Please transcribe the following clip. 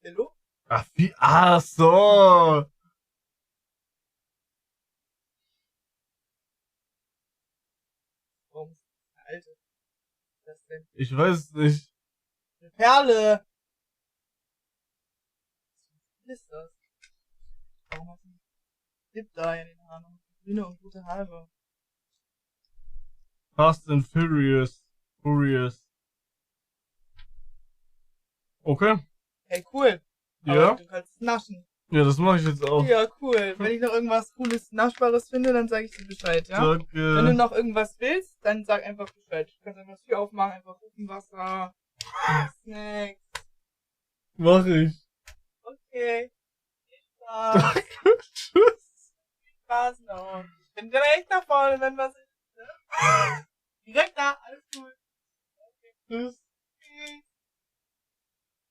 Hallo? Ach, wie? Ach so. Warum ist das eine alte? Was ist das denn? Ich weiß nicht. Eine Perle! Was ist das? Warum hast du einen Tipp da in den Haaren? Grüne und gute Haare. Fast and Furious. Furious. Okay. Hey, cool. Aber Ja. du kannst naschen. Ja, das mache ich jetzt auch. Ja, cool. Wenn ich noch irgendwas Cooles, Naschbares finde, dann sage ich dir Bescheid, ja? Wenn du Danke. noch irgendwas willst, dann sag einfach Bescheid. Du kannst einfach das Tür aufmachen, einfach rufen, Wasser, Snacks. Mach ich. Okay. Viel Spaß. Tschüss. Viel Spaß noch. Ich bin direkt nach vorne, wenn was ist. Ne? Direkt da, alles gut. Okay. Tschüss.